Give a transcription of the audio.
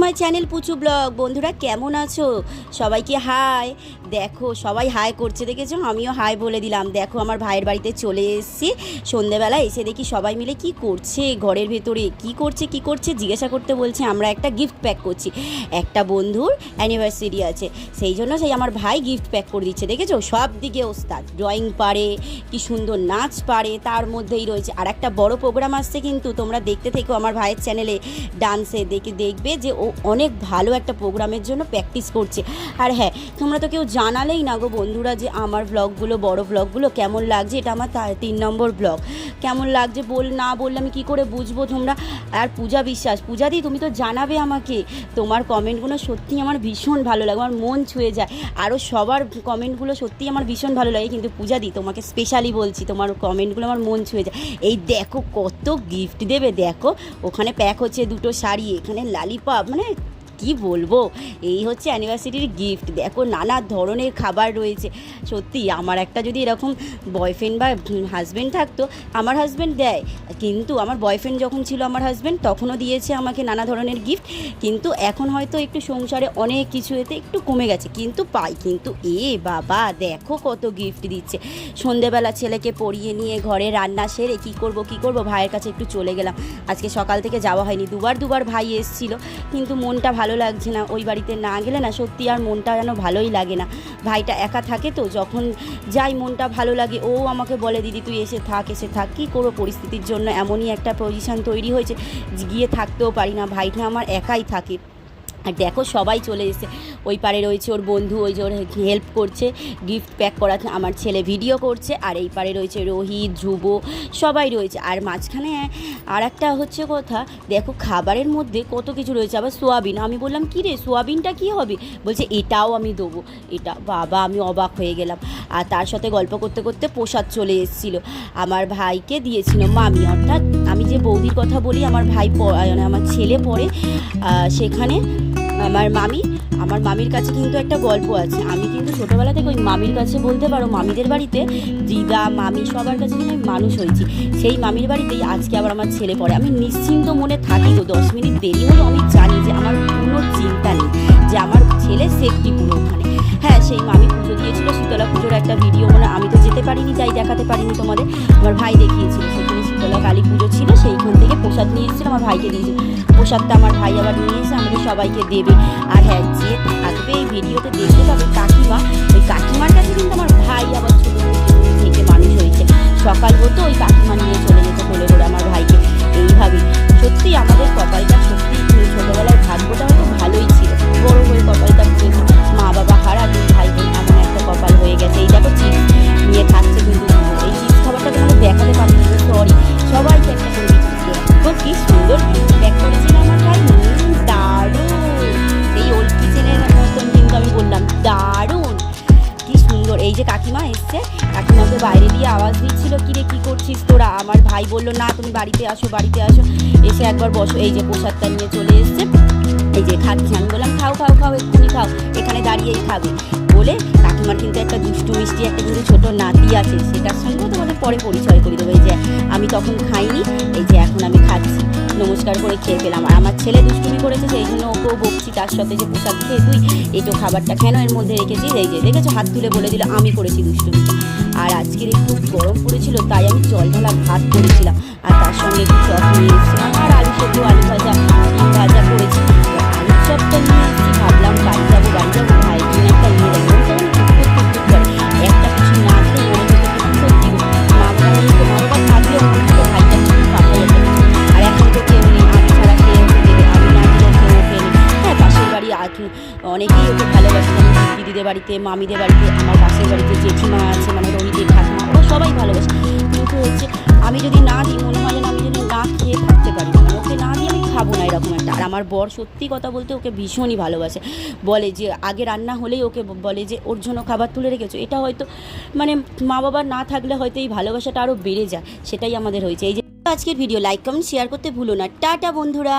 My channel Puchu blog. বন্ধুরা কেমন আছো? সবাইকে হাই। দেখো সবাই হাই করছে, দেখেছো? আমিও হাই বলে দিলাম। দেখো আমার ভাইয়ের বাড়িতে চলে এসেছি। সন্ধেবেলা এসে দেখি সবাই মিলে কি করছে, ঘরের ভেতরে কি করছে জিজ্ঞাসা করতে বলছে আমরা একটা গিফট প্যাক করছি। একটা বন্ধুর অ্যানিভার্সারি আছে, সেই জন্য আমার ভাই গিফট প্যাক করে দিচ্ছে। দেখেছো সব দিকে ওস্তাদ, ড্রয়িং পারে, কি সুন্দর নাচ পারে, তার মধ্যেই রয়েছে। আর একটা বড় প্রোগ্রাম আসছে, কিন্তু তোমরা দেখতে থেকো আমার ভাইয়ের চ্যানেলে। ডান্সে দেখবে যে ও অনেক ভালো একটা প্রোগ্রামের জন্য প্র্যাকটিস করছে। আর হ্যাঁ, তোমরা তো কেউ জানালেই না গো বন্ধুরা যে আমার ব্লগগুলো, বড় ব্লগগুলো কেমন লাগছে। এটা আমার 3 নম্বর ব্লগ। কেমন লাগছে না বললে আমি কী করে বুঝবো তোমরা? আর পূজা বিশ্বাস, পূজাদি তুমি তো জানাবে আমাকে। তোমার কমেন্টগুলো সত্যিই আমার ভীষণ ভালো লাগে, আমার মন ছুঁয়ে যায়। আরও সবার কমেন্টগুলো সত্যিই আমার ভীষণ ভালো লাগে, কিন্তু পূজাদি তোমাকে স্পেশালি বলছি, তোমার কমেন্টগুলো আমার মন ছুঁয়ে যায়। এই দেখো কত গিফট দেবে, দেখো ওখানে প্যাক হচ্ছে 2টো শাড়ি, এখানে লালিপপ, মানে কি বলবো, এই হচ্ছে অ্যানিভার্সারির গিফট। দেখো নানা ধরনের খাবার রয়েছে। সত্যি আমার একটা যদি এরকম বয়ফ্রেন্ড বা হাজব্যান্ড থাকতো, আমার হাজব্যান্ড দেয়, কিন্তু আমার বয়ফ্রেন্ড যখন ছিল আমার হাজব্যান্ড তখনও দিয়েছে আমাকে নানা ধরনের গিফট। কিন্তু এখন হয়তো একটু সংসারে অনেক কিছু এতে একটু কমে গেছে, কিন্তু পাই। কিন্তু বাবা দেখো কত গিফট দিচ্ছে। সন্ধেবেলা ছেলেকে পড়িয়ে নিয়ে ঘরে রান্না সেরে কী করব ভাইয়ের কাছে একটু চলে গেলাম। আজকে সকাল থেকে যাওয়া হয়নি, দুবার ভাই এসেছিলো, কিন্তু মনটা ভালো লাগছে না। ওই বাড়িতে না গেলে না সত্যি আর মনটা যেন ভালোই লাগে না। ভাইটা একা থাকে তো, যখন যাই মনটা ভালো লাগে। ও আমাকে বলে দিদি তুই এসে থাক। কী করবো, পরিস্থিতির জন্য এমনই একটা পজিশান তৈরি হয়েছে, গিয়ে থাকতেও পারি না। ভাইটা আমার একাই থাকে। আর দেখো সবাই চলে এসেছে। ওই পারে রয়েছে ওর বন্ধু, ওই যে ওর হেল্প করছে গিফট প্যাক করাতে। আমার ছেলে ভিডিও করছে। আর এই পারে রয়েছে রোহিত, ধ্রুব, সবাই রয়েছে। আর মাঝখানে আর একটা হচ্ছে কথা, দেখো খাবারের মধ্যে কত কিছু রয়েছে। আবার সোয়াবিন। আমি বললাম কী রে সোয়াবিনটা কী হবে? বলছে এটাও আমি দেবো। এটা বাবা, আমি অবাক হয়ে গেলাম। আর তার সাথে গল্প করতে করতে প্রসাদ চলে এসেছিলো। আমার ভাইকে দিয়েছিল মামি, অর্থাৎ আমি যে বৌদির কথা বলি, আমার ভাই আমার ছেলে পড়ে সেখানে। আমার মামির কাছে কিন্তু একটা গল্প আছে। আমি কিন্তু ছোটোবেলা থেকে ওই মামির কাছে বলতে পারো, মামিদের বাড়িতে দিদা মামি সবার কাছে কিন্তু আমি মানুষ হয়েছি। সেই মামির বাড়িতেই আজকে আবার আমার ছেলে পড়ে। আমি নিশ্চিন্ত মনে থাকি তো, 10 মিনিট দেরি হলেও আমি জানি যে আমার কোনো চিন্তা নেই, যে আমার ছেলে সেফটি পুরো ওখানে। হ্যাঁ, সেই মামি পুজো দিয়েছিল, শীতলা পুজোর একটা ভিডিও, মানে আমি তো যেতে পারিনি, তাই দেখাতে পারিনি তোমাদের। আমার ভাই দেখিয়েছিল, সেখানে শীতলা কালী পুজো ছিল, সেইখান থেকে প্রসাদ নিয়ে এসেছিল, আমার ভাইকে দিয়েছিল। প্রসাদটা আমার ভাই আবার নিয়ে এসে আমাদের সবাইকে দেবে। আর হ্যাঁ, যে থাকবে এই ভিডিওতে দেখতে পাবে কাকিমা, ওই কাকিমার কাছে কিন্তু আমার ভাই আবার ছোটো থেকে মানুষ হয়েছে। সকাল হতো ওই কাকিমা নিয়ে চলে যেত কোলে করে আমার ভাইকে। এইভাবেই সত্যি আমাদের কপালটা, সত্যি ছোটোবেলায় ভাগ্যটা হয়তো ভালোই ছিল, বড় হয়ে কপালটা পুড়েছে। মা বাবা হারা 2 ভাই বোন, এমন একটা কপাল হয়ে গেছে। এই দেখো চিপস নিয়ে খাচ্ছে, কিন্তু এই চিপস খাবারটা তোমাকে দেখাতে পারি না, সরি। সবাইকে একটা করে দিচ্ছি। কি সুন্দর প্যাক করেছিল আমার ভাই, দারুণ। এই ওল্ড কিচেনের মতন, কিন্তু আমি বললাম দারুণ, কি সুন্দর। এই যে কাকিমা এসছে, কাকিমাকে বাইরে দিয়ে আওয়াজ দিচ্ছিল, কিরে কী করছিস তোরা? আমার ভাই বলল না তুমি বাড়িতে আসো, এসে একবার বসো। এই যে প্রসাদটা নিয়ে চলে এসছে, এই যে খাচ্ছি। আমি বললাম খাও এক্ষুনি খাও, এখানে দাঁড়িয়েই খাবে বলে। কাকিমার কিন্তু একটা দুষ্টু মিষ্টি একটা কিন্তু ছোটো নাতি আছে, সেটার সঙ্গেও তোমাদের পরে পরিচয় করে দেবো। এই যে আমি তখন খাইনি, এই যে এখন আমি খাচ্ছি, নমস্কার করে খেয়ে পেলাম। আর আমার ছেলে দুষ্টুমি করেছে, সেই জন্য ওকেও বকছি তার সাথে, যে প্রসাদ খেয়ে তুই এই তো খাবারটা কেন এর মধ্যে রেখেছিস? এই যে দেখেছো, হাত তুলে বলে দিল আমি করেছি দুষ্টুমি। আর আজকের একটু গরম পড়েছিল, তাই আমি জল ঢালা ভাত করেছিলাম, আর তার সঙ্গে একটু চপ নিয়ে এসেছিলাম, আর আলু সেদ্ধ, আলু ভাজা করেছি। আলুর চপটা নিয়ে এসেছি, ভাবলাম বাড়ি যাবো ভাই কিনে একটা নিয়ে যাবো। একটা কিছু না দিলে মনে হতো সত্যি মা বাবা থাকলেও মনে হতো ভাইটা কিছু পাঠাই যেত। আর এখন তো কেউ নেই, আমি ছাড়া কে ওকে দেবে? আমি না দিলে কেউ ওকে নেই। হ্যাঁ, পাশের বাড়ি অনেকেই ওকে ভালোবাসে, দিদিদের বাড়িতে, মামিদের বাড়িতে, আমার পাশের বাড়িতে জেঠিমা আছে, মানে রোহিতের ঠাকুমা, ওরা সবাই ভালোবাসে। কিন্তু হচ্ছে আমি যদি না দিই, মনে হয় যেন আমি যদি না খেয়ে থাকতে পারি না, মানে ওকে না দিয়ে আমি খাবো না, এরকম একটা। আর আমার বর সত্যি কথা বলতে ওকে ভীষণই ভালোবাসে, বলে যে আগে রান্না হলেই ওকে বলে যে ওর জন্য খাবার তুলে রেখেছো। এটা হয়তো মানে মা বাবা না থাকলে হয়তো এই ভালোবাসাটা আরও বেড়ে যায়, সেটাই আমাদের হয়েছে। এই যে আজকের ভিডিও লাইক কমেন্ট শেয়ার করতে ভুলো না। টাটা বন্ধুরা।